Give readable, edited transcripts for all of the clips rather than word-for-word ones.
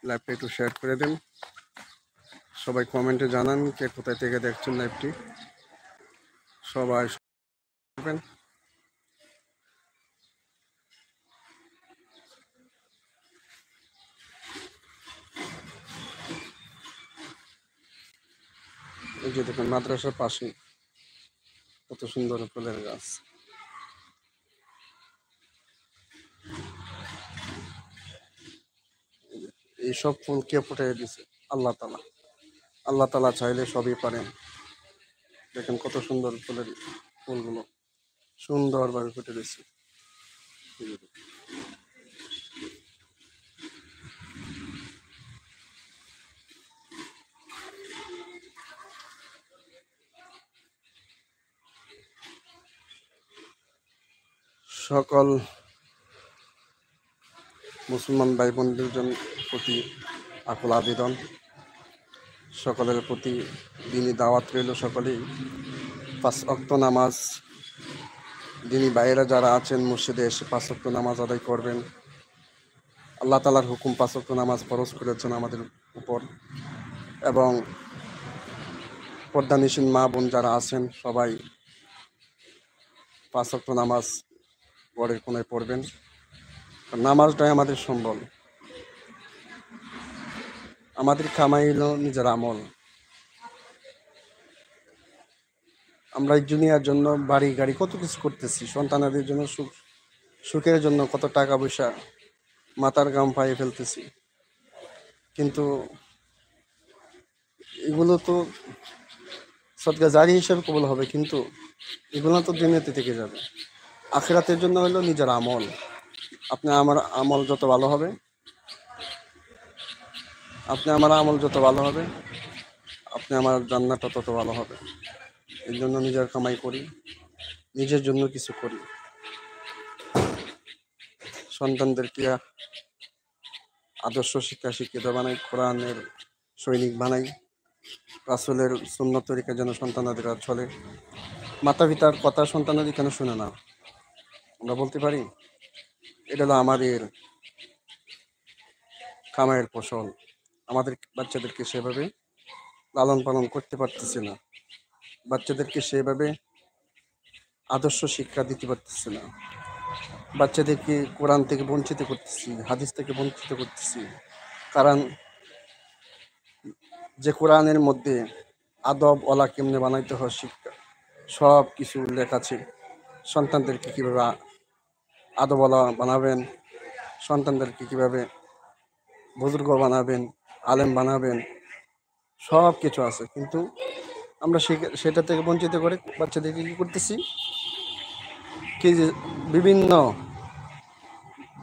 লাইভটা একটু শেয়ার করে দেন। সবাই কমেন্টে জানান কে কোথায় থেকে দেখছেন লাইভটি। সবাই করবেন। এই যে দেখুন মাদ্রাসার পাশে কত সুন্দর ফুলের গাছ। এইসব ফুল কে ফুটাই দিছে? আল্লাহ তাআলা। আল্লাহ তাআলা চাইলে সবই পারেন। দেখেন কত সুন্দর ফুলের ফুলগুলো সুন্দরভাবে ফুটে দিচ্ছে। সকল মুসলমান ভাই বোনদের প্রতি আকুল আবেদন, সকলের প্রতি দিনী দাওয়াত রইল। সকলেই 5 ওয়াক্ত নামাজ, দিনী ভাইয়েরা যারা আছেন মসজিদে এসে 5 ওয়াক্ত নামাজ আদায় করবেন। আল্লাহ তাআলার হুকুম 5 ওয়াক্ত নামাজ ফরজ করেছেন আমাদের উপর। এবং পর্দানিশীন মা বোন যারা আছেন সবাই 5 ওয়াক্ত নামাজ ঘরের কোনায় পড়বেন। নামাজটাই আমাদের সম্বল। আমাদের কামাই হলো নিজের আমল। আমরা এই দুনিয়ার জন্য বাড়ি গাড়ি কত কিছু করতেছি, সন্তানাদের জন্য সুখের জন্য কত টাকা পয়সা মাথার ঘাম পায়ে ফেলতেছি, কিন্তু এগুলো তো সদকা জারি হিসেবে কবুল হবে, কিন্তু এগুলো তো দুনিয়াতে থেকে যাবে। আখিরাতের জন্য হলো নিজের আমল। আমার আমল যত ভালো হবে, আমার আমল যত ভালো হবে, আমার জান্নাতটা তত ভালো হবে। এই জন্য নিজের কামাই করি, নিজের জন্য কিছু করি, সন্তানদেরকে আদর্শ শিক্ষা শিক্ষিত বানাই, কোরআনের সৈনিক বানাই, রাসূলের সুন্নত তরিকা যেন সন্তানাদের চলে। মাতা পিতার কথা সন্তানাদি কেন শুনে না? আমরা বলতে পারি এটা হলো আমাদের কামাইয়ের ফসল। আমাদের বাচ্চাদেরকে সেভাবে লালন পালন করতে পারতেছি না, বাচ্চাদেরকে সেভাবে আদর্শ শিক্ষা দিতে পারতেছি না, বাচ্চাদেরকে কোরআন থেকে বঞ্চিত করতেছি, হাদিস থেকে বঞ্চিত করতেছি। কারণ যে কোরআনের মধ্যে আদব ওলা কেমনে বানাইতে হয় শিক্ষা সব কিছু উল্লেখ আছে। সন্তানদেরকে কীভাবে আদব ওলা বানাবেন, সন্তানদেরকে কীভাবে বুজুর্গ বানাবেন, আলেম বানাবেন, সব কিছু আছে। কিন্তু আমরা সেটা থেকে বঞ্চিত করে বাচ্চাদেরকে কী করতেছি, কি যে বিভিন্ন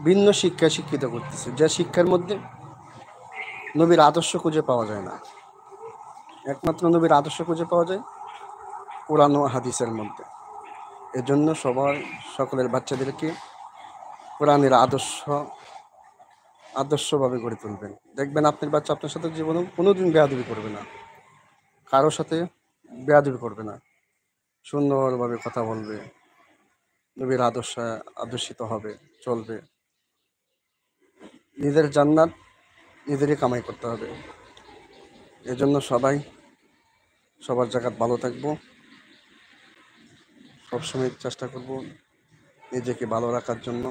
ভিন্ন শিক্ষায় শিক্ষিত করতেছি, যে শিক্ষার মধ্যে নবীর আদর্শ খুঁজে পাওয়া যায় না। একমাত্র নবীর আদর্শ খুঁজে পাওয়া যায় কোরআন ও হাদিসের মধ্যে। এজন্য সকলের বাচ্চাদেরকে কোরআনের আদর্শভাবে গড়ে তুলবেন। দেখবেন আপনার বাচ্চা আপনার সাথে জীবনে কোনোদিন বেয়াদবি করবে না, কারোর সাথে বেয়াদবি করবে না, সুন্দরভাবে কথা বলবে, নবীর আদর্শিত হবে, চলবে। নিজের জান্নাত নিজেরই কামাই করতে হবে। এজন্য সবার জায়গায় ভালো থাকবো, সবসময় চেষ্টা করব নিজেকে ভালো রাখার জন্য।